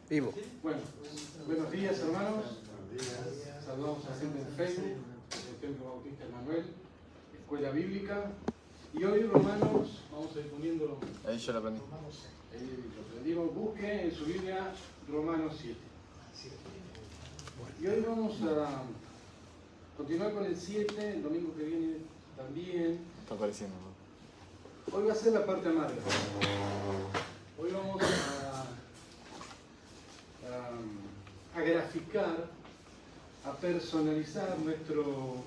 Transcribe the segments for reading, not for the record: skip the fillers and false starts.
Vivo. Bueno, buenos días hermanos. Saludamos a la gente de Facebook, del Templo Bautista Emanuel, Escuela Bíblica. Y hoy, Romanos, vamos a ir poniendo. Ahí yo lo aprendí. Ahí lo aprendimos. Busque en su Biblia Romanos 7. Y hoy vamos a continuar con el 7, el domingo que viene también. Está apareciendo, ¿no? Hoy va a ser la parte amarga. Hoy vamos a graficar, a personalizar nuestro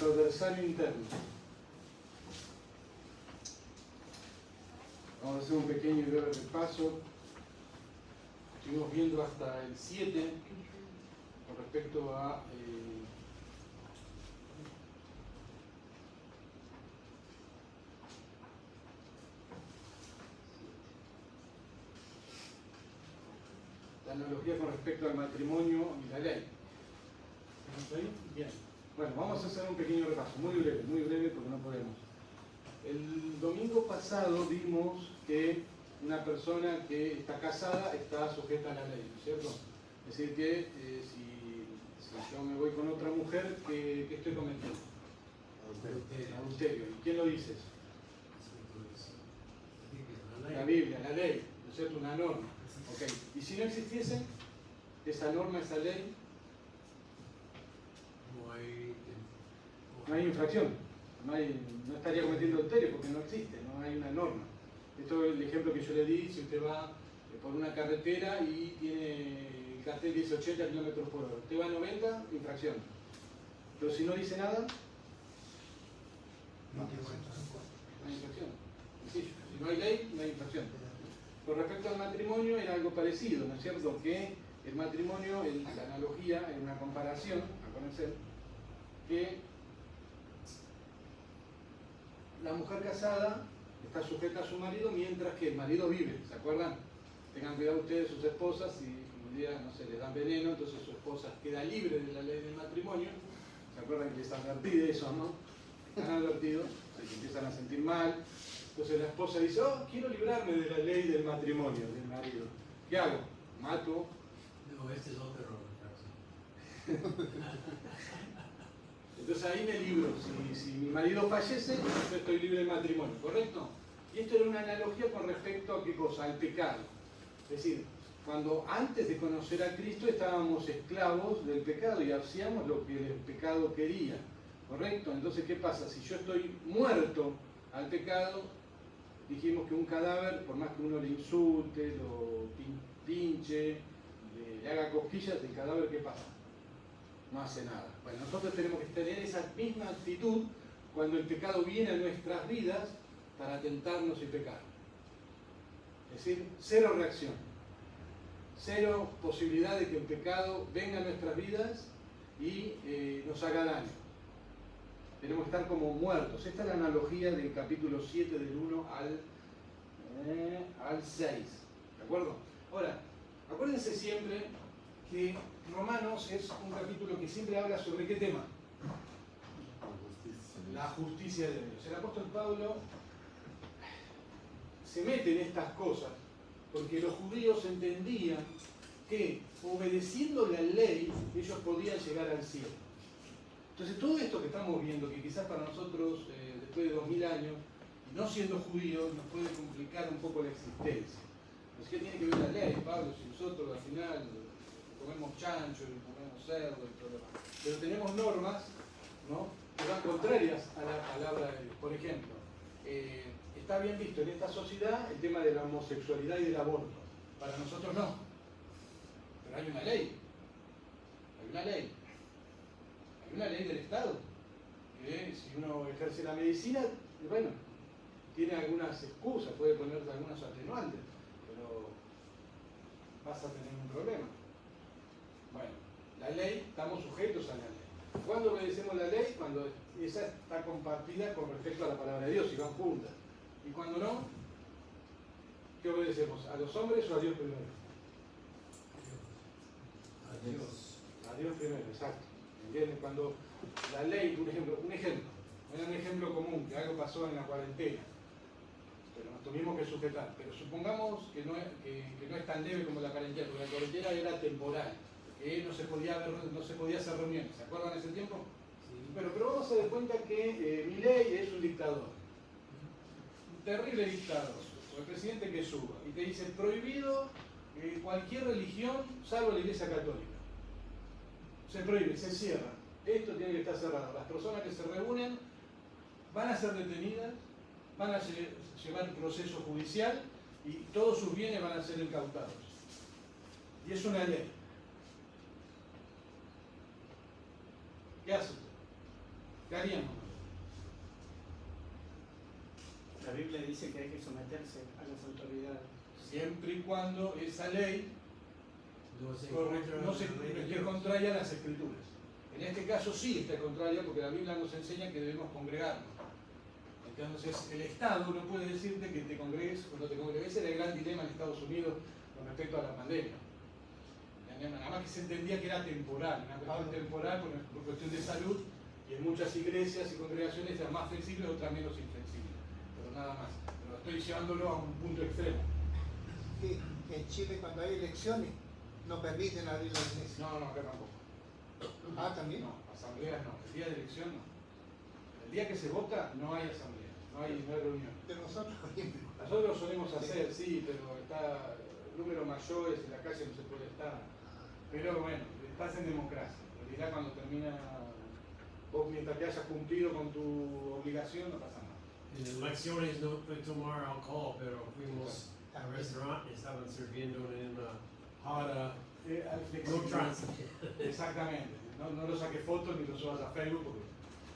adversario interno. Vamos a hacer un pequeño y breve repaso. Estuvimos viendo hasta el 7 con respecto a la analogía con respecto al matrimonio y la ley. ¿Estamos ahí? Bien. Bueno, vamos a hacer un pequeño repaso, muy breve porque no podemos. El domingo pasado vimos que una persona que está casada está sujeta a la ley, ¿no es cierto? Es decir, que si yo me voy con otra mujer, ¿qué estoy cometiendo? Adulterio. ¿Y quién lo dice eso? La Biblia, la ley, ¿no es cierto? Una norma. Okay. Y si no existiese esa norma, esa ley, no hay infracción, no estaría cometiendo adulterio porque no existe, no hay una norma. Esto es el ejemplo que yo le di. Si usted va por una carretera y tiene el cartel dice 80 km por hora, usted va a 90, infracción. Pero si no dice nada, no hay infracción. Sencillo. Si no hay ley, no hay infracción. Con respecto al matrimonio era algo parecido, ¿no es cierto? Que el matrimonio, la analogía, en una comparación, acuérdense, que la mujer casada está sujeta a su marido mientras que el marido vive, ¿se acuerdan? Tengan cuidado ustedes, sus esposas, si un día, no sé, les dan veneno, entonces su esposa queda libre de la ley del matrimonio. ¿Se acuerdan que les advertí de eso, no? Están advertidos, se empiezan a sentir mal. Entonces la esposa dice, oh, quiero librarme de la ley del matrimonio, del marido. ¿Qué hago? ¿Mato? No, este es otro error. Entonces ahí me libro. Si mi marido fallece, yo estoy libre del matrimonio, ¿correcto? Y esto era una analogía con respecto a qué cosa, al pecado. Es decir, cuando antes de conocer a Cristo estábamos esclavos del pecado y hacíamos lo que el pecado quería, ¿correcto? Entonces, ¿qué pasa? Si yo estoy muerto al pecado, dijimos que un cadáver, por más que uno le insulte, lo pinche, le haga cosquillas, el cadáver, ¿qué pasa? No hace nada. Bueno, nosotros tenemos que tener esa misma actitud cuando el pecado viene a nuestras vidas para tentarnos y pecar. Es decir, cero reacción, cero posibilidad de que el pecado venga a nuestras vidas y nos haga daño. Tenemos que estar como muertos. Esta es la analogía del capítulo 7, del 1 al 6. ¿De acuerdo? Ahora, acuérdense siempre que Romanos es un capítulo que siempre habla sobre ¿qué tema? La justicia de Dios. El apóstol Pablo se mete en estas cosas porque los judíos entendían que obedeciendo la ley ellos podían llegar al cielo. Entonces todo esto que estamos viendo, que quizás para nosotros después de 2000 años, y no siendo judíos, nos puede complicar un poco la existencia. Entonces, ¿qué tiene que ver la ley, Pablo? Si nosotros al final comemos chancho y comemos cerdo y todo lo demás. Pero tenemos normas, ¿no?, que van contrarias a la palabra de Dios. Por ejemplo, está bien visto en esta sociedad el tema de la homosexualidad y del aborto. Para nosotros no. Pero hay una ley. Hay una ley. Hay una ley del Estado, que si uno ejerce la medicina, bueno, tiene algunas excusas, puede ponerse algunas atenuantes, pero vas a tener un problema. Bueno, la ley, estamos sujetos a la ley. ¿Cuándo obedecemos la ley? Cuando esa está compartida con respecto a la palabra de Dios y van juntas. Y cuando no, ¿qué obedecemos? ¿A los hombres o a Dios primero? A Dios. A Dios primero, exacto. ¿Entienden? Cuando la ley, por ejemplo, un ejemplo común, que algo pasó en la cuarentena. pero nos tuvimos que sujetar. Pero supongamos que no es tan leve como la cuarentena, porque la cuarentena era temporal, que no se podía hacer reuniones. ¿Se acuerdan de ese tiempo? Bueno, pero vamos a dar cuenta que Milei es un dictador, un terrible dictador, o el presidente que suba, y te dice prohibido cualquier religión salvo la Iglesia Católica. Se prohíbe, se cierra. Esto tiene que estar cerrado. Las personas que se reúnen van a ser detenidas, van a llevar un proceso judicial y todos sus bienes van a ser incautados. Y es una ley. ¿Qué hace usted? ¿Qué haríamos? La Biblia dice que hay que someterse a las autoridades. Siempre y cuando esa ley No se no se esté contraria a las escrituras. En este caso sí está contraria porque la Biblia nos enseña que debemos congregarnos. Entonces el Estado no puede decirte que te congregues o no te congregues. Ese era el gran dilema en Estados Unidos con respecto a la pandemia. Nada más que se entendía que era temporal, una cuestión temporal por cuestión de salud, y en muchas iglesias y congregaciones eran más flexibles, otras menos inflexibles. Pero nada más. Pero estoy llevándolo a un punto extremo. Que en Chile cuando hay elecciones no permiten abrir la iglesia. No, acá tampoco. Ah, también. No, asambleas no. El día de elección no. El día que se vota no hay asamblea, no hay reunión. Pero nosotros, Nosotros lo solemos hacer, sí, pero está el número mayor, en la calle no se puede estar. Pero bueno, estás en democracia. En realidad cuando termina, vos mientras que hayas cumplido con tu obligación no pasa nada. En elecciones no fue tomar alcohol, pero fuimos al restaurante y estaban sirviendo en una jarra. No trans. Exactamente. No lo saques fotos ni lo subas a Facebook porque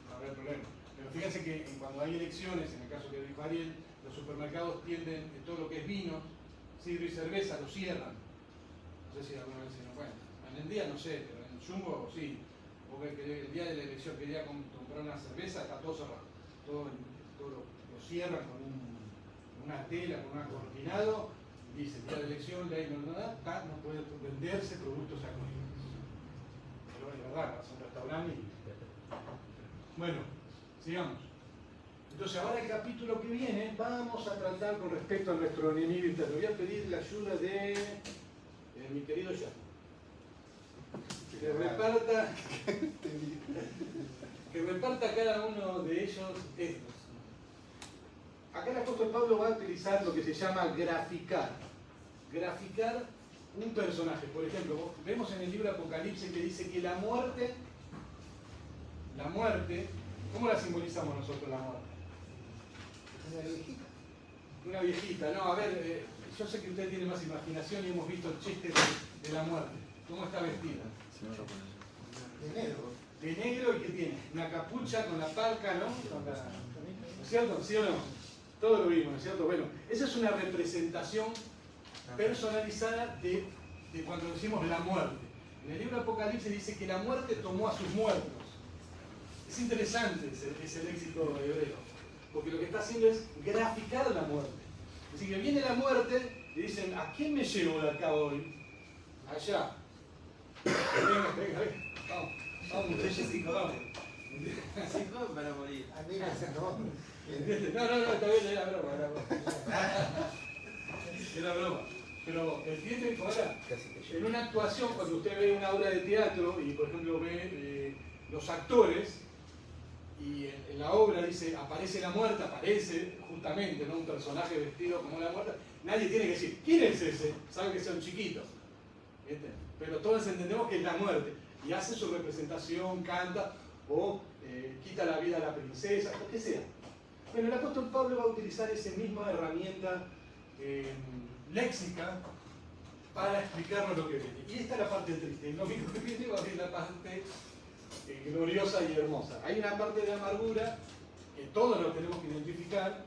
no habrá problema. Pero fíjense que cuando hay elecciones, en el caso que dijo Ariel, los supermercados tienden, todo lo que es vino, sidro y cerveza, lo cierran. No sé si alguna vez se lo cuenta. En el día no sé, pero en Jumbo sí. Porque el día de la elección quería comprar una cerveza, está todo cerrado. Todo lo cierran con una tela, con un acortinado. Dice, día de elección, ley no puede venderse productos alcohólicos. Pero es verdad, vas a un restaurante y... Bueno, sigamos. Entonces ahora el capítulo que viene vamos a tratar con respecto a nuestro enemigo interno. Voy a pedir la ayuda de mi querido Jan. Que reparta cada uno de ellos estos. Acá el apóstol Pablo va a utilizar lo que se llama graficar. Graficar un personaje. Por ejemplo, vemos en el libro de Apocalipsis que dice que la muerte, ¿cómo la simbolizamos nosotros la muerte? una viejita. Una viejita, no, a ver, yo sé que usted tiene más imaginación y hemos visto chistes de la muerte. ¿Cómo está vestida? Señor japonés. De negro. De negro y que tiene una capucha con la parca, ¿no? ¿No es cierto? ¿Sí o no? Todo lo vimos, ¿no es cierto? Bueno, esa es una representación personalizada de cuando decimos la muerte. En el libro de Apocalipsis dice que la muerte tomó a sus muertos. Es interesante ese léxico hebreo, porque lo que está haciendo es graficar la muerte. Es decir, que viene la muerte y dicen, ¿a quién me llevo de acá hoy? Allá. Venga, vamos, muchachos, vamos. Cinco para morir. A mí me hacen no. No, está bien, era broma. Era broma. Pero entienden que ahora, en una actuación, cuando usted ve una obra de teatro y por ejemplo ve los actores, y en la obra dice, aparece la muerte, aparece justamente, ¿no? Un personaje vestido como la muerte, nadie tiene que decir, ¿quién es ese? Sabe que son chiquitos. ¿Viste? Pero todos entendemos que es la muerte. Y hace su representación, canta, o quita la vida a la princesa, lo que sea. Bueno, el apóstol Pablo va a utilizar esa misma herramienta léxica para explicarnos lo que viene. Y esta es la parte triste. Lo mismo que viene va a ser la parte gloriosa y hermosa. Hay una parte de amargura que todos lo tenemos que identificar.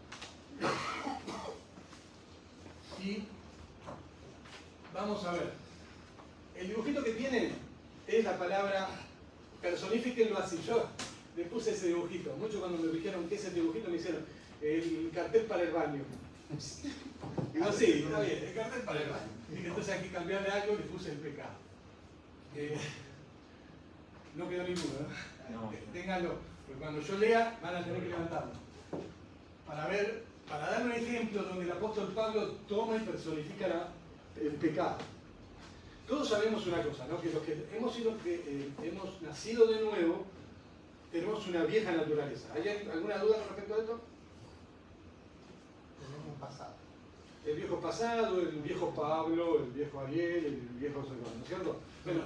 Y vamos a ver. El dibujito que tiene es la palabra, personifíquenlo así. Yo le puse ese dibujito. Muchos cuando me dijeron qué es el dibujito me hicieron el cartel para el baño. No, sí, está bien, el cartel para el baño. Dije, entonces hay que cambiarle algo y le puse el pecado. No quedó ninguno, ¿no? No. Ténganlo, porque cuando yo lea van a tener que levantarlo para ver para dar un ejemplo donde el apóstol Pablo toma y personifica el pecado. Todos sabemos una cosa, ¿no? Que los que hemos nacido de nuevo, tenemos una vieja naturaleza. ¿Hay alguna duda con respecto a esto? Tenemos un pasado. El viejo pasado, el viejo Pablo, el viejo Ariel, el viejo Salvador, ¿no es cierto? Bueno,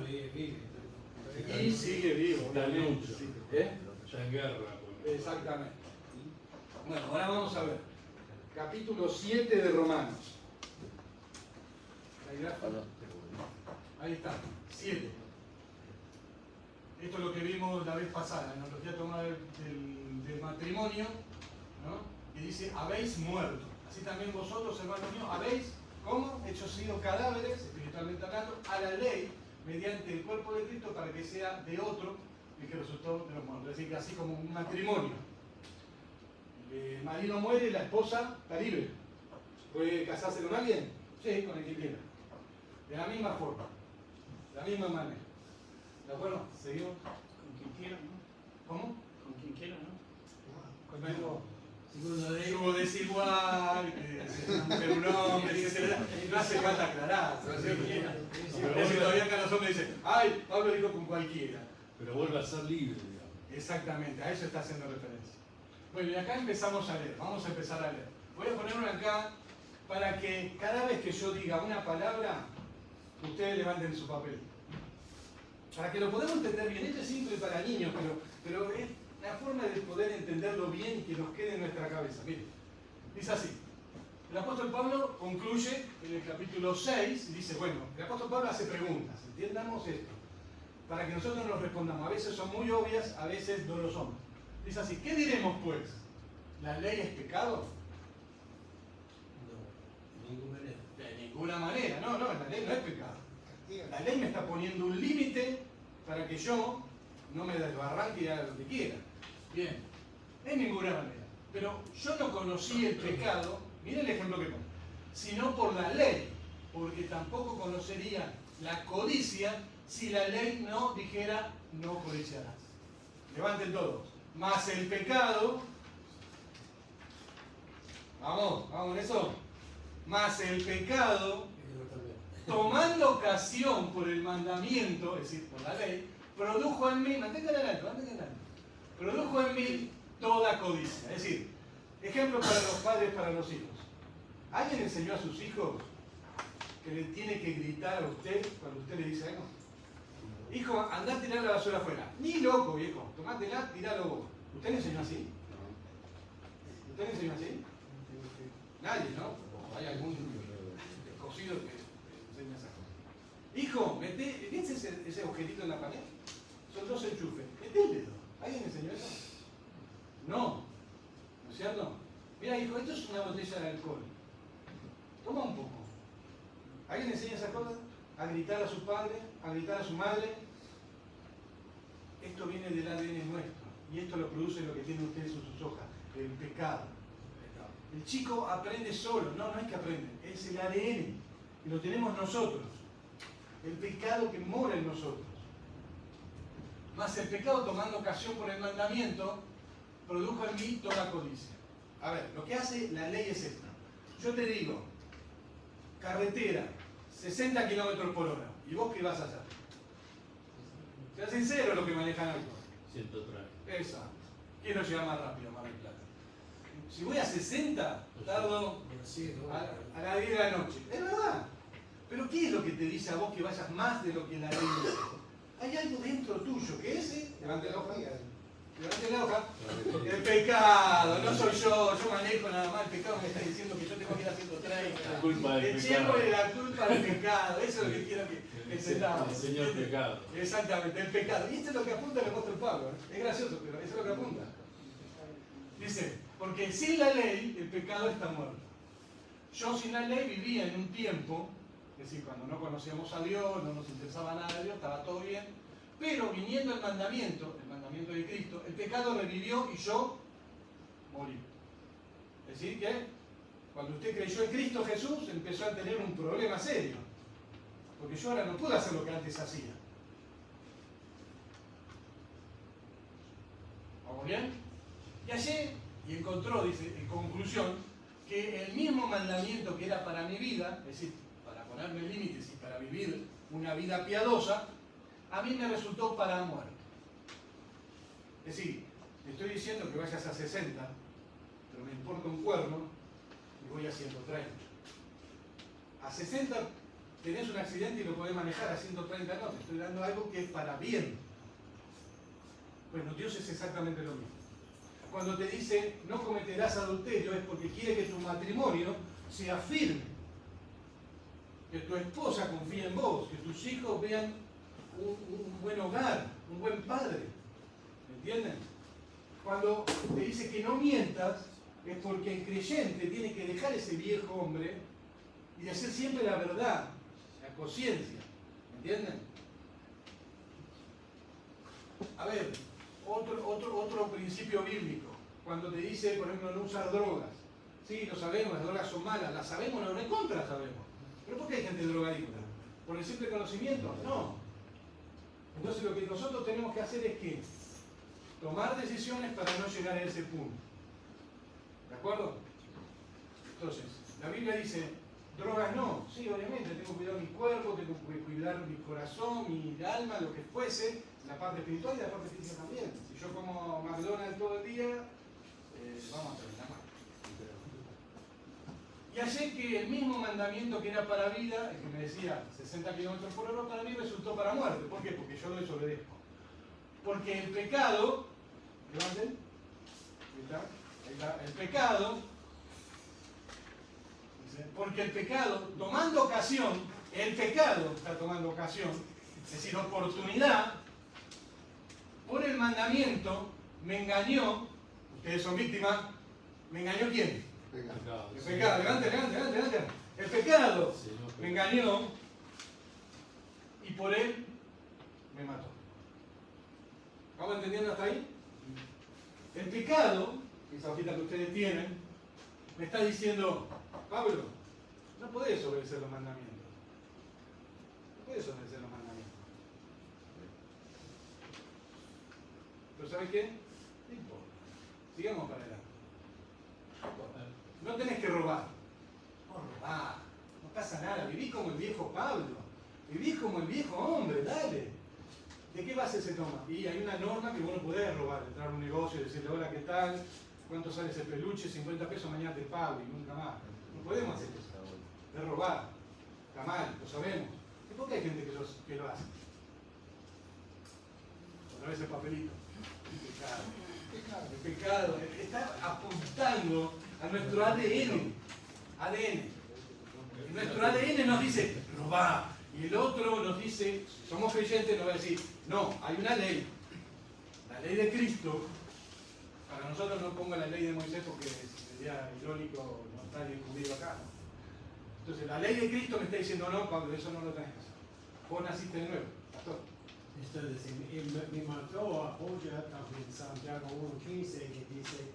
y sigue vivo, obviamente. Sí, ¿eh? Ya en guerra. pues. Exactamente. Bueno, ahora vamos a ver. Capítulo 7 de Romanos. Ahí está, 7. Esto es lo que vimos la vez pasada, en la analogía tomada del matrimonio, ¿no? Y dice, habéis muerto. Así también vosotros, hermanos míos, habéis, ¿cómo? Hecho sido cadáveres, espiritualmente hablando, a la ley, mediante el cuerpo de Cristo, para que sea de otro el que resultó de los muertos. Es decir, que así como un matrimonio. El marido muere y la esposa está libre. ¿Puede casarse con alguien? Sí, con el que quiera. De la misma forma, de la misma manera. ¿De acuerdo? ¿Seguimos? Con quien quiera, ¿no? ¿Cómo? Con quien quiera, ¿no? Yugo desigual, que es una mujer un hombre, etc. No hace falta aclarar. ¿No es cierto? Es decir, todavía acá los hombres dicen, ay, Pablo dijo con cualquiera. Pero vuelve a ser libre, digamos. Exactamente, a eso está haciendo referencia. Bueno, y acá empezamos a leer, vamos a empezar a leer. Voy a poner una acá para que cada vez que yo diga una palabra, ustedes levanten su papel. Para que lo podamos entender bien. Esto es simple para niños, pero es la forma de poder entenderlo bien y que nos quede en nuestra cabeza. Miren, dice así. El apóstol Pablo concluye en el capítulo 6 y dice, bueno, el apóstol Pablo hace preguntas, entiendamos esto, para que nosotros nos respondamos. A veces son muy obvias, a veces no lo son. Dice así, ¿qué diremos pues? ¿La ley es pecado? No, de ninguna manera. De ninguna manera, no, la ley no es pecado. Castiga. La ley me está poniendo un límite para que yo no me desbarranque y haga lo que quiera. Bien, de ninguna manera. Pero yo no conocí el pecado, miren el ejemplo que pongo, sino por la ley, porque tampoco conocería la codicia si la ley no dijera no codiciarás. Levanten todos. Más el pecado, vamos en eso, más el pecado, tomando ocasión por el mandamiento, es decir, por la ley, produjo en mí, mantengan el alto, produjo en mí toda codicia. Es decir, ejemplo para los padres, para los hijos. ¿Alguien enseñó a sus hijos que le tiene que gritar a usted cuando usted le dice algo? Hijo, andá a tirar la basura afuera. Ni loco, viejo. Tomátela, tiralo vos. ¿Usted le enseñó así? ¿Usted le enseñó así? Nadie, ¿no? Hay algún cocido que enseña esas cosas. Hijo, ¿ves ese objetito en la pared? Son 2 enchufes. Mete el dedo. ¿Alguien enseñó eso? No. ¿No es cierto? Mira, hijo, esto es una botella de alcohol. Toma un poco. ¿Alguien enseña esas cosas? A gritar a su padre, a gritar a su madre. Esto viene del ADN nuestro. Y esto lo produce lo que tienen ustedes en sus hojas, el pecado. El chico aprende solo. No es que aprende. Es el ADN. Y lo tenemos nosotros. El pecado que mora en nosotros. Más el pecado tomando ocasión por el mandamiento, produjo en mí toda codicia. A ver, lo que hace la ley es esta. Yo te digo, carretera, 60 km por hora. ¿Y vos qué vas a hacer? Sea sincero lo que manejan autos. 103. Exacto. Quiero llegar más rápido, Mar del Plata. Si voy a 60, tardo a las 10 de la noche. Es verdad. Pero ¿qué es lo que te dice a vos que vayas más de lo que la ley dice? Hay algo dentro tuyo que ese, levante la hoja, levante la hoja, el pecado, no soy yo manejo nada más, el pecado me está diciendo que yo tengo que ir a 130. La culpa del pecado. Echémosle la culpa al pecado, eso es lo que quiero que entendamos. El Señor pecado. Exactamente, el pecado. Y esto es lo que apunta el apóstol Pablo. Es gracioso, pero eso es lo que apunta. Dice, porque sin la ley el pecado está muerto. Yo sin la ley vivía en un tiempo, es decir, cuando no conocíamos a Dios, no nos interesaba nada de Dios, estaba todo bien, pero viniendo el mandamiento de Cristo, el pecado revivió y yo morí. Es decir que cuando usted creyó en Cristo Jesús empezó a tener un problema serio, porque yo ahora no puedo hacer lo que antes hacía. ¿Vamos bien? Y allí, y encontró, dice, en conclusión, que el mismo mandamiento que era para mi vida, es decir, para ponerme límites y para vivir una vida piadosa, a mí me resultó para muerte. Es decir, te estoy diciendo que vayas a 60, pero me importa un cuerno y voy a 130. A 60 tenés un accidente y lo podés manejar, a 130 no, te estoy dando algo que es para bien. Bueno, Dios es exactamente lo mismo. Cuando te dice no cometerás adulterio es porque quiere que tu matrimonio sea firme, que tu esposa confíe en vos, que tus hijos vean un buen hogar, un buen padre. ¿Me entienden? Cuando te dice que no mientas es porque el creyente tiene que dejar ese viejo hombre y hacer siempre la verdad, la conciencia. ¿Me entienden? A ver, otro principio bíblico. Cuando te dice, por ejemplo, no usar drogas. Sí, lo sabemos, las drogas son malas. Las sabemos, no en contra las sabemos. ¿Pero por qué hay gente drogadicta? ¿Por el simple conocimiento? No. Entonces lo que nosotros tenemos que hacer es que tomar decisiones para no llegar a ese punto. ¿De acuerdo? Entonces, la Biblia dice, drogas no. Sí, obviamente, tengo que cuidar mi cuerpo, tengo que cuidar mi corazón, mi alma, lo que fuese, la parte espiritual y la parte física también. Si yo como McDonald's todo el día, vamos a terminar mal. Y así que el mismo mandamiento que era para vida, el que me decía 60 km por hora, para mí resultó para muerte. ¿Por qué? Porque yo lo desobedezco. Porque el pecado, levanten, ahí está, el pecado, porque el pecado, tomando ocasión, el pecado está tomando ocasión, es decir, oportunidad, por el mandamiento, me engañó, ustedes son víctimas, ¿me engañó quién? Pecado. El pecado, levante. El pecado me engañó y por él me mató. ¿Vamos entendiendo hasta ahí? El pecado, esa hojita que ustedes tienen, me está diciendo, Pablo, no podés obedecer los mandamientos. No podés obedecer los mandamientos. ¿Pero sabes qué? No importa. Sigamos para adelante. No tenés que robar. No robar. No pasa nada. Viví como el viejo Pablo. Viví como el viejo hombre. Dale. ¿De qué base se toma? Y hay una norma que vos no podés robar. Entrar a un negocio y decirle, hola, ¿qué tal? ¿Cuánto sale ese peluche? 50 pesos, mañana te pago y nunca más. No podemos hacer eso. De robar. Está mal, lo sabemos. ¿Y por qué hay gente que lo hace? Otra vez el papelito. El pecado está apuntando a nuestro ADN. Y nuestro ADN nos dice, robá. Y el otro nos dice, somos creyentes, nos va a decir, no, hay una ley. La ley de Cristo. Para nosotros no pongo la ley de Moisés porque sería irónico no estar bien judío acá. Entonces la ley de Cristo me está diciendo, no, Pablo, eso no lo tenés que hacer. Vos naciste de nuevo, pastor. Esto es decir, me mató apoya también Santiago 1.15 que dice,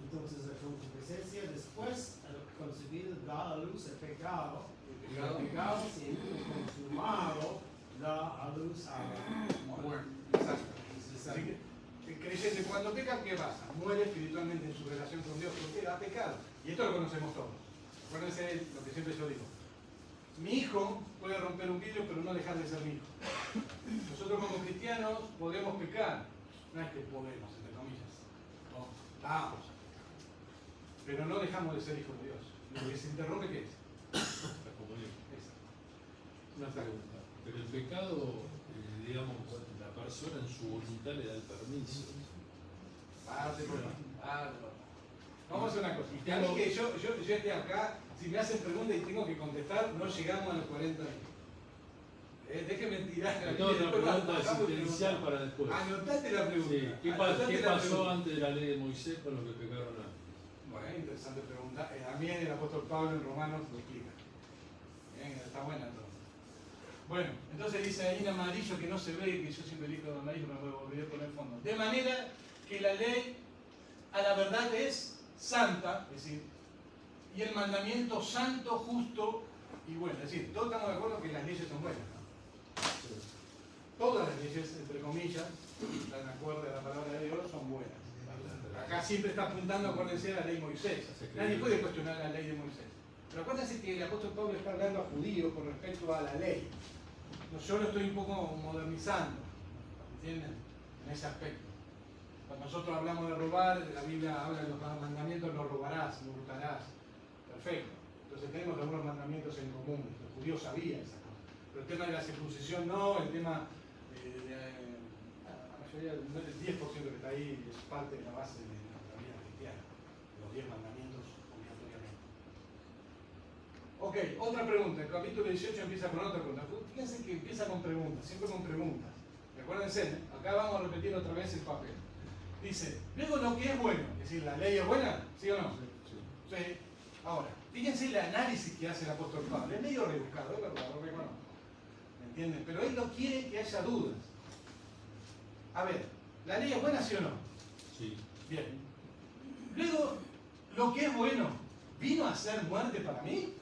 entonces la concupiscencia después al concebir da a luz el pecado, y el pecado siendo consumado da a luz a la muerte. Exacto. Así que el creyente cuando peca, ¿qué pasa? Muere espiritualmente en su relación con Dios porque ha pecado. Y esto lo conocemos todos. Acuérdense lo que siempre yo digo. Mi hijo puede romper un vidrio, pero no dejar de ser mi hijo. Nosotros como cristianos podemos pecar. No es que podemos, entre comillas. No, vamos a pecar. Pero no dejamos de ser hijos de Dios. Lo que se interrumpe, ¿qué es? La comunión. Una pregunta. Pero el pecado, digamos, la persona en su voluntad le da el permiso. Vamos a hacer una cosa. Y a mí que yo esté acá, si me hacen preguntas y tengo que contestar, no llegamos a los 40 minutos. Déjenme tirar la Tengo otra pregunta existencial para después. Anotate la pregunta. Sí. ¿Qué pasó antes de la ley de Moisés con los que pecaron antes? Bueno, interesante pregunta. También el apóstol Pablo en Romanos lo explica. Bien, está buena entonces. Bueno, entonces dice ahí en amarillo que no se ve, que yo siempre elijo de amarillo, me voy a olvidar poner el fondo. De manera que la ley a la verdad es santa, es decir, y el mandamiento santo, justo y bueno. Es decir, todos estamos de acuerdo que las leyes son buenas, ¿no? Todas las leyes, entre comillas, están de acuerdo a la palabra de Dios, son buenas. Acá siempre está apuntando, acuérdense, a la ley de Moisés. Nadie puede cuestionar la ley de Moisés. Pero acuérdense que el apóstol Pablo está hablando a judíos con respecto a la ley. Yo lo estoy un poco modernizando, ¿entienden? En ese aspecto. Cuando nosotros hablamos de robar, la Biblia habla de los mandamientos: no robarás, no hurtarás. Perfecto. Entonces tenemos algunos mandamientos en común. Los judíos sabían esa cosa. Pero el tema de la circuncisión no, el tema la mayoría, el 10% que está ahí es parte de la base de nuestra vida cristiana. Los 10 mandamientos obligatoriamente. Ok, otra pregunta. El capítulo 18 empieza con otra pregunta. Fíjense que empieza con preguntas, siempre con preguntas. Recuérdense, acá vamos a repetir otra vez el papel. Dice, luego lo que es bueno, es decir, ¿la ley es buena? ¿Sí o no? Sí. Ahora, fíjense el análisis que hace el apóstol Pablo. Es medio rebuscado, es verdad, lo reconozco. ¿Me entienden? Pero él no quiere que haya dudas. A ver, ¿la ley es buena, sí o no? Sí. Bien. Luego, lo que es bueno, ¿vino a ser muerte para mí?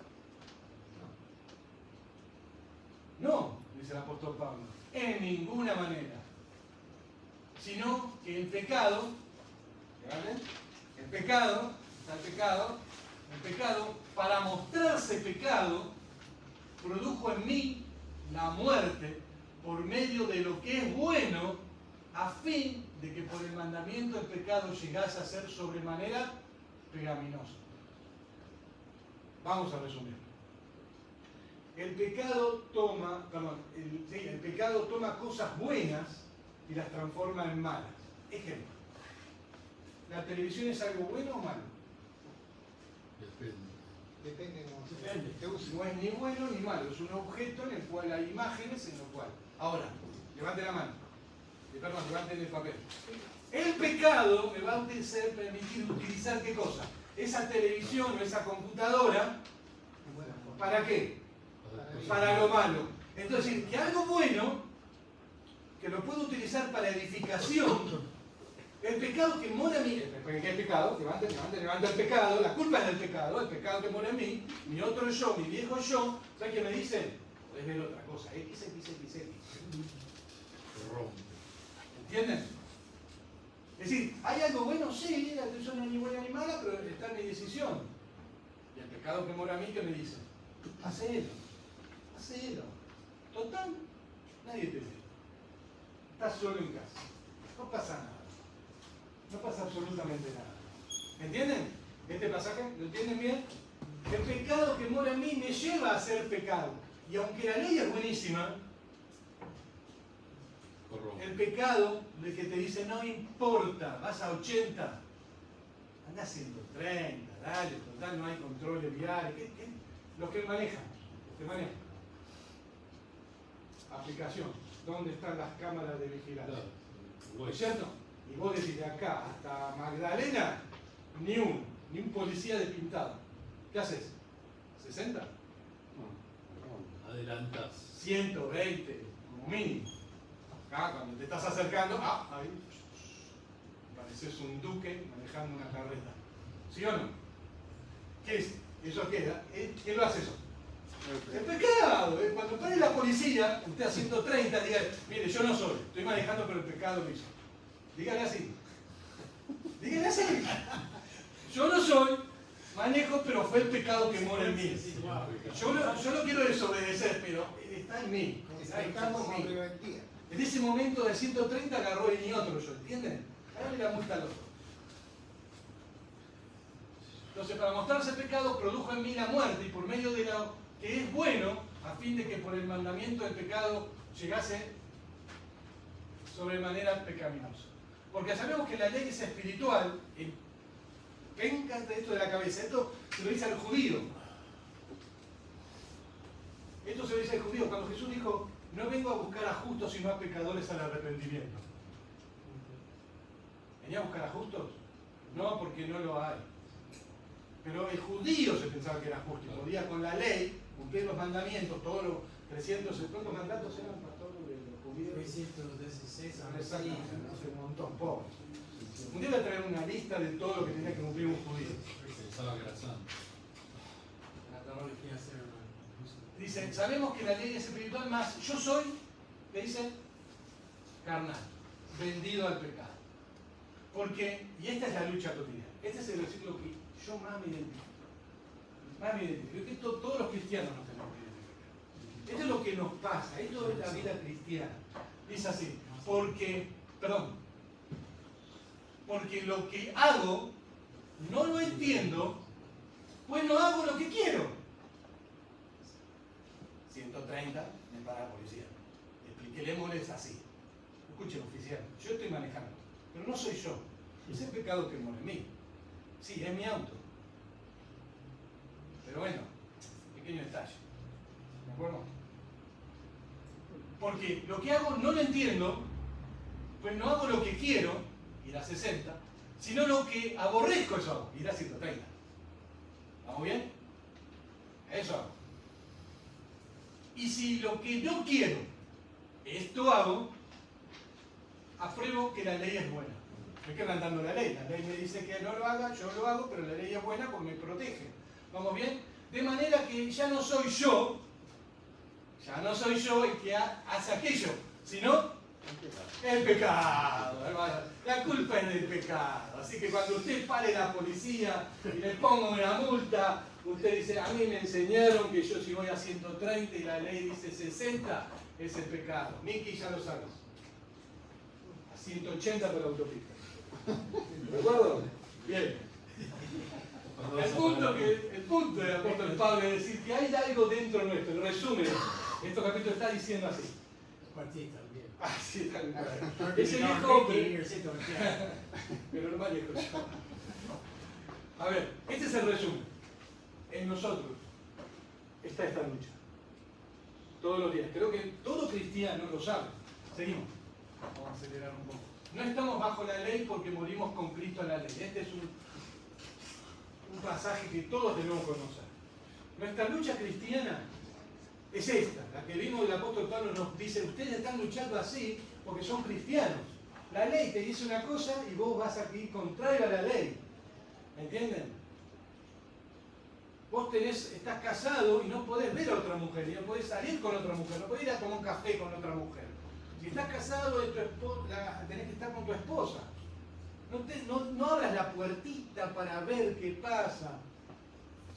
No, dice el apóstol Pablo, en ninguna manera. Sino que el pecado, ¿vale? El pecado, para mostrarse pecado, produjo en mí la muerte por medio de lo que es bueno, a fin de que por el mandamiento el pecado llegase a ser sobremanera pecaminoso. Vamos a resumir. El pecado toma cosas buenas y las transforma en malas. Ejemplo. ¿La televisión es algo bueno o malo? Depende. Depende de Depende. te uso. No es ni bueno ni malo, es un objeto en el cual hay imágenes en lo cual. Ahora, levante la mano. Perdón, levanten el papel. El pecado me va a permitir utilizar ¿qué cosa? Esa televisión o esa computadora, ¿para qué? Para lo malo. Entonces, que algo bueno, que lo puedo utilizar para edificación, el pecado que mora en mí, ¿qué pecado? Levanta el pecado, la culpa es del pecado, el pecado que mora en mí, mi otro yo, mi viejo yo, ¿sabes qué me dicen? Podés ver otra cosa, X. Rompe. ¿Entienden? Es decir, ¿hay algo bueno? Sí, la televisión no es ni buena ni mala, pero está en mi decisión. Y el pecado que mora a mí, ¿qué me dice? Hacelo. Total, nadie te ve. Estás solo en casa. No pasa nada. No pasa absolutamente nada. ¿Entienden? Este pasaje, ¿lo entienden bien? El pecado que mora en mí me lleva a hacer pecado. Y aunque la ley es buenísima, el pecado del que te dice no importa, vas a 80, anda a 130, dale, total, no hay controles viales. Los que manejan, aplicación, ¿dónde están las cámaras de vigilancia? ¿No es cierto? Y vos decís de acá hasta Magdalena, ni un policía despintado. ¿Qué haces? ¿60? Adelantas. 120, como mínimo. Acá, cuando te estás acercando, ahí pareces un duque manejando una carreta. ¿Sí o no? ¿Qué es? ¿Eso queda? ¿Quién lo hace eso? El pecado. Cuando pare la policía, usted a 130, diga, mire, yo no soy, estoy manejando, pero el pecado lo hizo. Dígale así. Yo no soy, manejo, pero fue el pecado que mora en mí. Yo no quiero desobedecer, pero está en mí. Estamos con rebeldía. En ese momento de 130 agarró el ni otro yo, ¿entienden? Háganle la multa al otro. Entonces, para mostrarse el pecado, produjo en mí la muerte, y por medio de lo que es bueno, a fin de que por el mandamiento del pecado llegase sobremanera pecaminosa. Porque sabemos que la ley es espiritual, encanta esto de la cabeza, esto se lo dice al judío. Esto se lo dice al judío, cuando Jesús dijo, no vengo a buscar a justos, sino a pecadores al arrepentimiento. ¿Venía a buscar a justos? No, porque no lo hay. Pero el judío se pensaba que era justo y podía con la ley cumplir los mandamientos, todos los 300, ¿cuántos mandatos eran para todos los judíos? 316, Exactamente, un montón, pobre. Un día voy a traer una lista de todo lo que tenía que cumplir un judío. Pensaba que era santo. Dice, sabemos que la ley es espiritual, más yo soy, le dice, carnal, vendido al pecado. Porque, y esta es la lucha cotidiana, este es el versículo que yo más me identifico. Más me identifico. Es que todos los cristianos nos tenemos que identificar. Esto es lo que nos pasa, esto es la vida cristiana. Dice así, porque lo que hago no lo entiendo, pues no hago lo que quiero. 130, me para la policía. Expliquémosles así. Escuchen, oficial, yo estoy manejando, pero no soy yo. Es el pecado que mora en mí. Sí, es mi auto. Pero bueno, pequeño detalle. ¿De acuerdo? Porque lo que hago no lo entiendo, pues no hago lo que quiero, ir a 60, sino lo que aborrezco, eso hago, ir a 130. ¿Vamos bien? Eso hago. Y si lo que yo quiero, esto hago, apruebo que la ley es buena. No es que andando la ley me dice que no lo haga, yo lo hago, pero la ley es buena porque me protege. ¿Vamos bien? De manera que ya no soy yo el que hace aquello, sino el pecado, hermano. La culpa es del pecado. Así que cuando usted pare la policía y le ponga una multa, usted dice, a mí me enseñaron que yo si voy a 130 y la ley dice 60, es el pecado. Miki, ya lo sabes. A 180 por la autopista. ¿De acuerdo? Bien. El punto del apóstol Pablo es decir que hay algo dentro nuestro. En resumen, este capítulo está diciendo así. Partí también. Así tal cual. Porque Ese no, viejo hombre. Ricky, yo siento que- Pero no más viejo. A ver, este es el resumen. En nosotros está esta lucha. Todos los días. Creo que todo cristiano lo sabe. Seguimos. Vamos a acelerar un poco. No estamos bajo la ley porque morimos con Cristo en la ley. Este es un pasaje que todos debemos conocer. Nuestra lucha cristiana es esta, la que vimos el apóstol Pablo nos dice, ustedes están luchando así porque son cristianos. La ley te dice una cosa y vos vas aquí contrario a la ley. ¿Entienden? Vos estás casado y no podés ver a otra mujer, y no podés salir con otra mujer, no podés ir a tomar un café con otra mujer. Si estás casado, tenés que estar con tu esposa. No abras la puertita para ver qué pasa.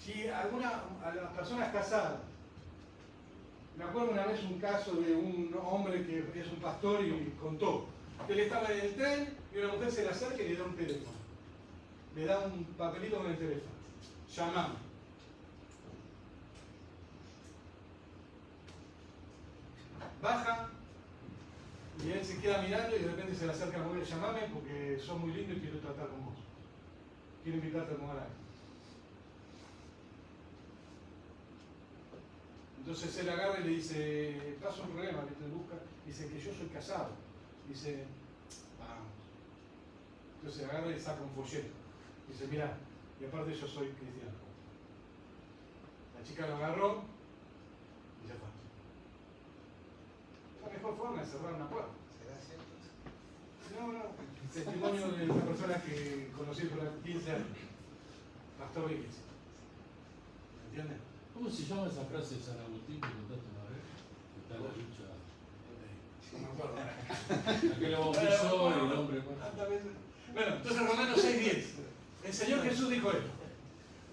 Si a las personas casadas, me acuerdo una vez un caso de un hombre que es un pastor y contó que él estaba en el tren y una mujer se le acerca y le da un teléfono. Le da un papelito con el teléfono. Llamame. Baja y él se queda mirando y de repente se le acerca a la mujer, llamame porque sos muy lindo y quiero tratar con vos. Quiero invitarte a tomar algo. Entonces él agarra y le dice, pasa un problema, que te busca. Dice que yo soy casado. Dice, vamos. Entonces agarra y saca un folleto. Dice, mira, y aparte yo soy cristiano. La chica lo agarró y ya fue. La mejor forma de cerrar una puerta. ¿Será cierto? No. Testimonio de una persona que conocí por 15 años. Pastor Vickers. ¿Entiendes? ¿Cómo se llama esa frase de San Agustín que contaste una vez? Que está la lucha. No me acuerdo. Aquel bautizó y el hombre. Bueno, entonces Romanos 6:10. El Señor Jesús dijo esto.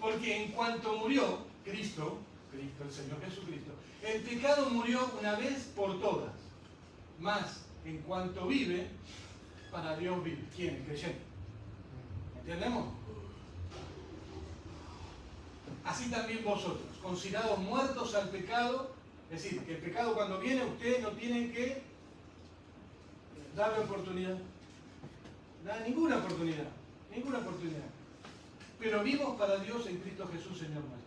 Porque en cuanto murió Cristo, el Señor Jesucristo, el pecado murió una vez por todas. Más, en cuanto vive, para Dios vive. ¿Quién? El creyente. ¿Entendemos? Así también vosotros, considerados muertos al pecado, es decir, que el pecado cuando viene, ustedes no tienen que darle oportunidad. Ninguna oportunidad. Pero vivos para Dios en Cristo Jesús, Señor nuestro.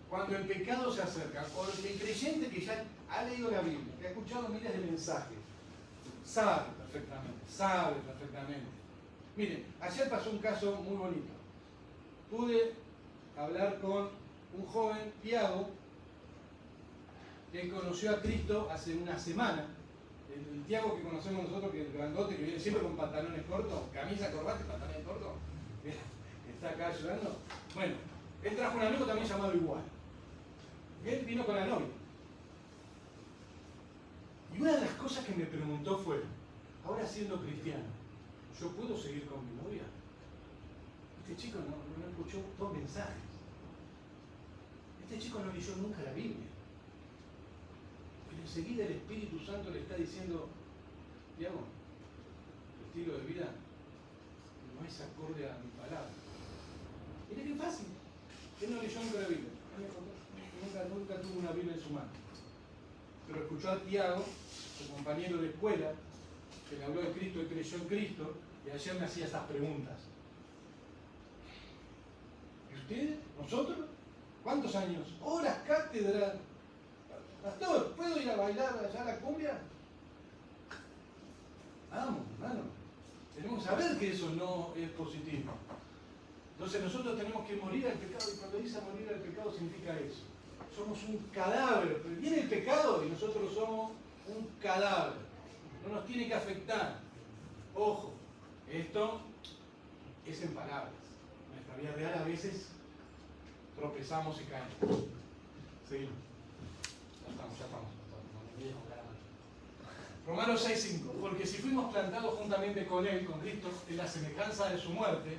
Cuando el pecado se acerca, o el creyente que ya ha leído la Biblia, que ha escuchado miles de mensajes, sabe perfectamente. Miren, ayer pasó un caso muy bonito. Pude hablar con un joven, Tiago, que conoció a Cristo hace una semana. El Tiago que conocemos nosotros, que es el grandote, que viene siempre con pantalones cortos, camisa, corbata y pantalones cortos, que está acá ayudando. Bueno, él trajo un amigo también llamado igual. Él vino con la novia. Y una de las cosas que me preguntó fue, ahora siendo cristiano, ¿yo puedo seguir con mi novia? Este chico no escuchó 2 mensajes. Este chico no leyó nunca la Biblia. Pero enseguida el Espíritu Santo le está diciendo, Diego, tu estilo de vida no es acorde a mi palabra. Mira qué fácil. Él no leyó nunca la Biblia. Nunca tuvo una Biblia en su mano. Pero escuchó a Tiago, su compañero de escuela, que le habló de Cristo y creyó en Cristo, y ayer me hacía esas preguntas. ¿Y ustedes? ¿Nosotros? ¿Cuántos años? ¿Horas cátedra? Pastor, ¿puedo ir a bailar allá a la cumbia? Vamos, hermano. Tenemos que saber que eso no es positivo. Entonces nosotros tenemos que morir al pecado, y cuando dice morir al pecado significa eso. Somos un cadáver, pero viene el pecado y nosotros somos un cadáver. No nos tiene que afectar. Ojo, esto es en palabras. En nuestra vida real a veces tropezamos y caemos. Seguimos. Ya estamos. Romanos 6:5. Porque si fuimos plantados juntamente con Él, con Cristo, en la semejanza de su muerte,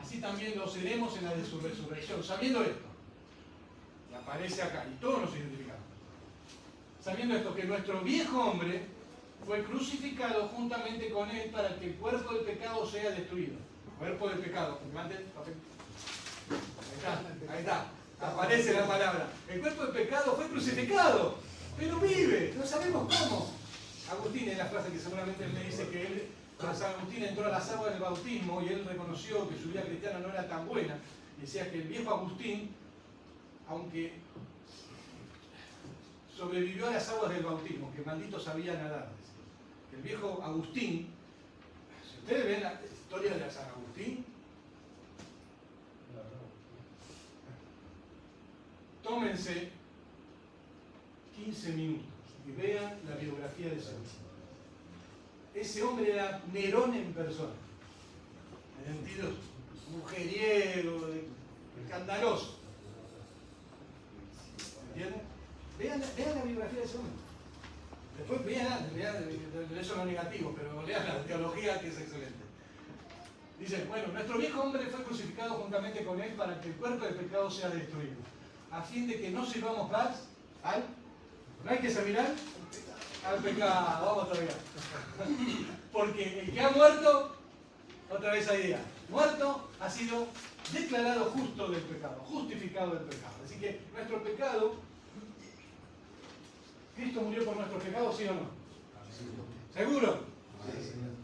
así también lo seremos en la de su resurrección. Sabiendo esto, y aparece acá, y todos nos identificamos. Sabiendo esto, que nuestro viejo hombre fue crucificado juntamente con Él para que el cuerpo del pecado sea destruido. Cuerpo del pecado. Levante el papel. Ahí está. Aparece la palabra. El cuerpo del pecado fue crucificado, pero vive. No sabemos cómo. Agustín, es la frase que seguramente él me dice que él, San Agustín entró a las aguas del bautismo y él reconoció que su vida cristiana no era tan buena. Y decía que el viejo Agustín, aunque sobrevivió a las aguas del bautismo, que maldito sabía nadar. El viejo Agustín, si ustedes ven la historia de San Agustín, tómense 15 minutos y vean la biografía de ese hombre. Ese hombre era Nerón en persona, en sentido mujeriego, escandaloso. ¿Entienden? Vean la biografía de ese hombre. Después vean eso no negativo, pero lean la teología, que es excelente. Dice, bueno, nuestro viejo hombre fue crucificado juntamente con Él para que el cuerpo del pecado sea destruido, a fin de que no sirvamos más al... ¿No hay que servir al pecado? Vamos todavía. Porque el que ha muerto, otra vez hay idea, muerto ha sido declarado justo del pecado, justificado del pecado. Así que nuestro pecado, ¿Cristo murió por nuestros pecados, sí o no? ¿Seguro?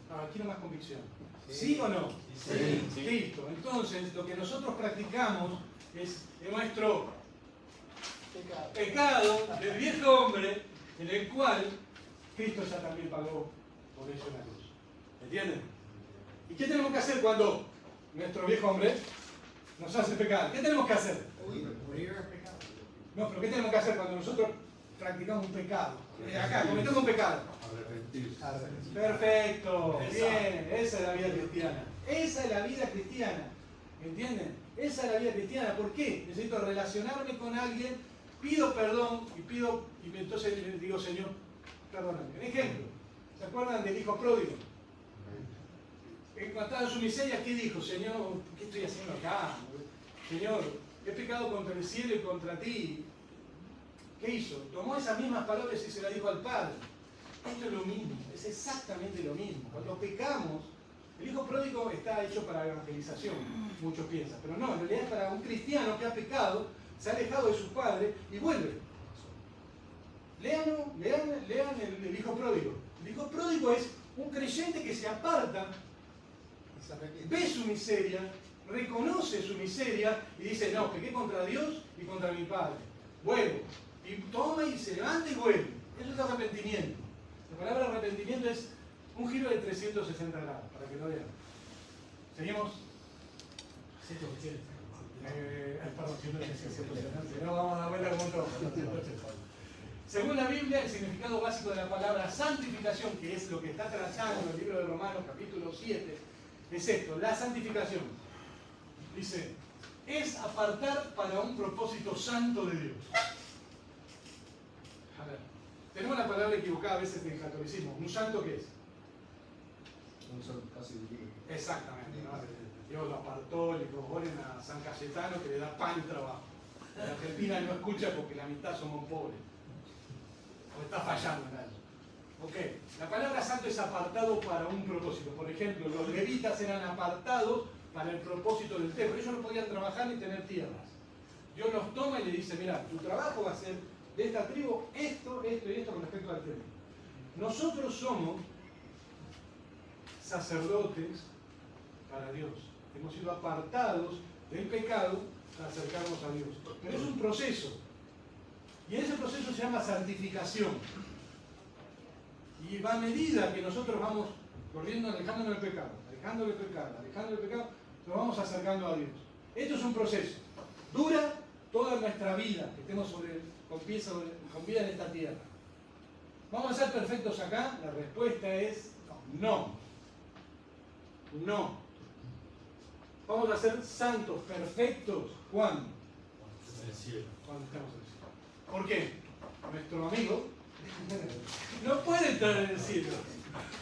No, quiero más convicción. ¿Sí o no? Sí. Listo. Entonces, lo que nosotros practicamos es nuestro pecado del viejo hombre, en el cual Cristo ya también pagó por eso en la cruz. ¿Entienden? ¿Y qué tenemos que hacer cuando nuestro viejo hombre nos hace pecar? ¿Qué tenemos que hacer? Morir al pecado. No, pero ¿qué tenemos que hacer cuando nosotros practicamos un pecado? Acá, cometemos un pecado. Arrepentirse. Perfecto, bien, esa es la vida cristiana. Esa es la vida cristiana. ¿Entienden? Esa es la vida cristiana. ¿Por qué? Necesito relacionarme con alguien, pido perdón y entonces le digo, Señor, perdóname. Un ejemplo, ¿se acuerdan del hijo pródigo? Cuando estaba en su miseria, ¿qué dijo? Señor, ¿qué estoy haciendo acá? Señor, he pecado contra el cielo y contra ti. ¿Qué hizo? Tomó esas mismas palabras y se las dijo al Padre. Esto es lo mismo, es exactamente lo mismo. Cuando pecamos, el hijo pródigo está hecho para evangelización, muchos piensan, pero no, en realidad es para un cristiano que ha pecado, se ha alejado de su padre y vuelve. Lean el hijo pródigo. El hijo pródigo es un creyente que se aparta, ve su miseria, reconoce su miseria y dice, no, pequé contra Dios y contra mi padre. Vuelvo. Y toma y se levanta y vuelve. Eso es arrepentimiento. La palabra arrepentimiento es un giro de 360 grados, para que lo vean. ¿Seguimos? Perdón, 180. No, vamos a dar vuelta como todo. Según la Biblia, el significado básico de la palabra santificación, que es lo que está trazando el libro de Romanos, capítulo 7, es esto, la santificación. Dice, es apartar para un propósito santo de Dios. A ver, tenemos la palabra equivocada a veces en el catolicismo. ¿Un santo qué es? son casi libres. Exactamente, ¿no? Dios lo apartó, le proponen a San Cayetano que le da pan y trabajo. En Argentina no escucha porque la mitad somos pobres. O está fallando en algo. Ok, la palabra santo es apartado para un propósito. Por ejemplo, los levitas eran apartados para el propósito del templo. Ellos no podían trabajar ni tener tierras. Dios los toma y le dice, mira, tu trabajo va a ser de esta tribu esto, esto y esto con respecto al templo. Nosotros somos sacerdotes para Dios. Hemos sido apartados del pecado para acercarnos a Dios. Pero es un proceso. Y ese proceso se llama santificación. Y va a medida que nosotros vamos corriendo, alejándonos del pecado, nos vamos acercando a Dios. Esto es un proceso. Dura toda nuestra vida, que estemos con vida en esta tierra. ¿Vamos a ser perfectos acá? La respuesta es no. No. ¿Vamos a ser santos, perfectos? ¿Cuándo? En el cielo. Cuando estemos en el cielo. ¿Por qué? Nuestro amigo no puede entrar en el cielo,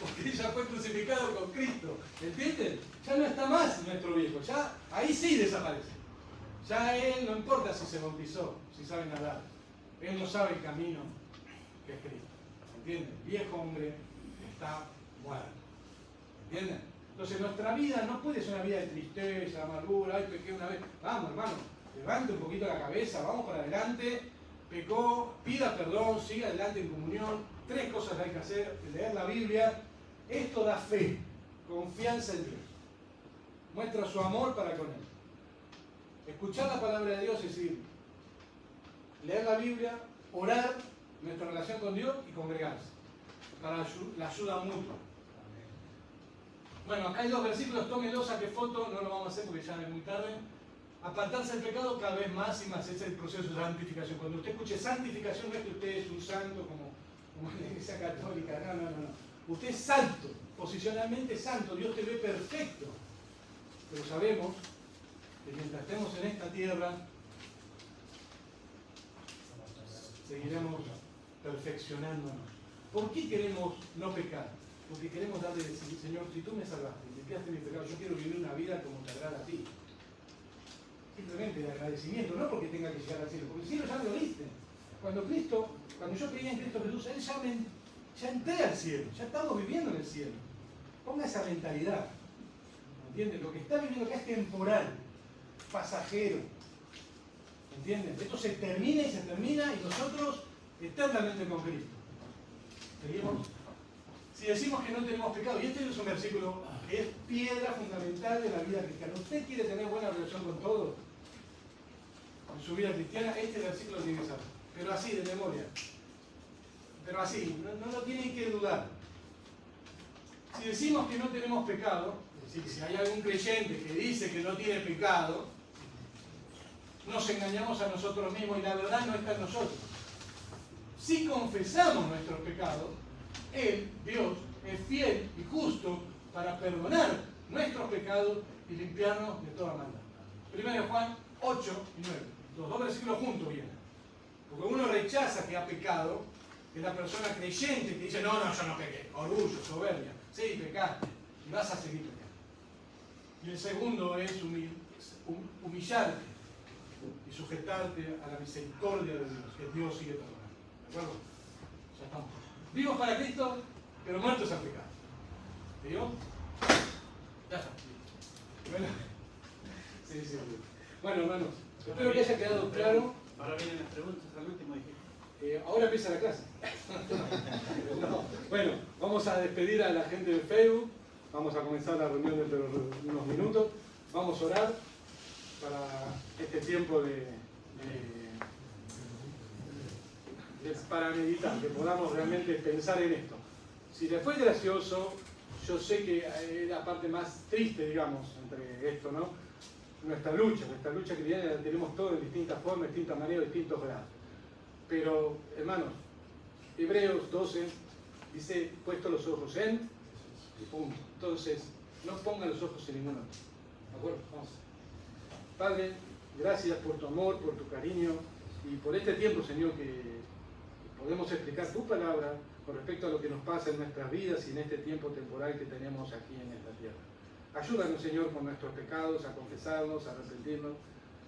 porque ya fue crucificado con Cristo. ¿Entienden? Ya no está más nuestro viejo, ya ahí sí desaparece. Ya él no importa si se bautizó, si sabe nadar. Él no sabe el camino que es Cristo. ¿Entienden? El viejo hombre está muerto. ¿Entienden? Entonces nuestra vida no puede ser una vida de tristeza, amargura, ay, pequé una vez. Vamos, hermano, levante un poquito la cabeza, vamos para adelante. Pecó, pida perdón, siga adelante en comunión. 3 cosas hay que hacer: leer la Biblia. Esto da fe, confianza en Dios. Muestra su amor para con Él. Escuchar la palabra de Dios, es decir, leer la Biblia, orar, nuestra relación con Dios y congregarse para la ayuda mutua. Bueno, acá hay 2 versículos, tómenlos, saque foto, no lo vamos a hacer porque ya es muy tarde. Apartarse del pecado cada vez más y más, ese es el proceso de santificación. Cuando usted escuche santificación, no es que usted es un santo como la Iglesia Católica, no. Usted es santo, posicionalmente santo, Dios te ve perfecto. Pero sabemos que mientras estemos en esta tierra, seguiremos perfeccionándonos. ¿Por qué queremos no pecar? Porque queremos darle, Señor, si tú me salvaste, limpiaste mi pecado, yo quiero vivir una vida como te agrada a ti. Simplemente de agradecimiento, no porque tenga que llegar al cielo, porque el cielo ya me lo diste. Cuando yo creía en Cristo Jesús, Él ya entré al cielo, ya estamos viviendo en el cielo. Ponga esa mentalidad, ¿entiendes? Lo que está viviendo acá es temporal, pasajero, ¿entiendes? Esto se termina y nosotros eternamente con Cristo. ¿Seguimos? Si decimos que no tenemos pecado, y este es un versículo que es piedra fundamental de la vida cristiana. ¿Usted quiere tener buena relación con todo en su vida cristiana? Este versículo tiene que ser. Pero así, de memoria. Pero así, no lo tienen que dudar. Si decimos que no tenemos pecado, es decir, si hay algún creyente que dice que no tiene pecado, nos engañamos a nosotros mismos y la verdad no está en nosotros. Si confesamos nuestros pecados, Él, Dios, es fiel y justo para perdonar nuestros pecados y limpiarnos de toda maldad. 1 Juan 8 y 9. Los 2 versículos juntos vienen. Porque uno rechaza que ha pecado, que es la persona creyente que dice, no, yo no pequé. Orgullo, soberbia. Sí, pecaste. Y vas a seguir pecando. Y el segundo es humillarte y sujetarte a la misericordia de Dios, que Dios sigue perdonando. ¿De acuerdo? Ya estamos. Vivos para Cristo, pero muertos al pecado. ¿Te digo? Ya está. Bueno, sí. Bueno, hermanos, espero que haya quedado claro. Ahora vienen las preguntas al último, dije. Ahora empieza la clase. No. Bueno, vamos a despedir a la gente de Facebook. Vamos a comenzar la reunión dentro de unos minutos. Vamos a orar para este tiempo para meditar, que podamos realmente pensar en esto. Si les fue gracioso, yo sé que es la parte más triste, digamos, entre esto, ¿no? Nuestra lucha cristiana la tenemos todos en distintas formas, distintas maneras, distintos grados. Pero, hermanos, Hebreos 12 dice, puesto los ojos en, y punto. Entonces, no pongan los ojos en ningún otro. ¿De acuerdo? Vamos. Padre, gracias por tu amor, por tu cariño y por este tiempo, Señor, que podemos explicar tu palabra con respecto a lo que nos pasa en nuestras vidas y en este tiempo temporal que tenemos aquí en esta tierra. Ayúdanos, Señor, con nuestros pecados, a confesarnos, a arrepentirnos.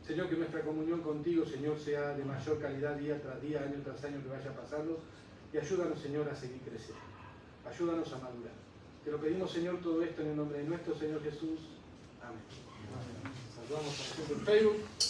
Señor, que nuestra comunión contigo, Señor, sea de mayor calidad día tras día, año tras año que vaya pasando. Y ayúdanos, Señor, a seguir creciendo. Ayúdanos a madurar. Te lo pedimos, Señor, todo esto en el nombre de nuestro Señor Jesús. Amén. Saludamos a la gente en Facebook.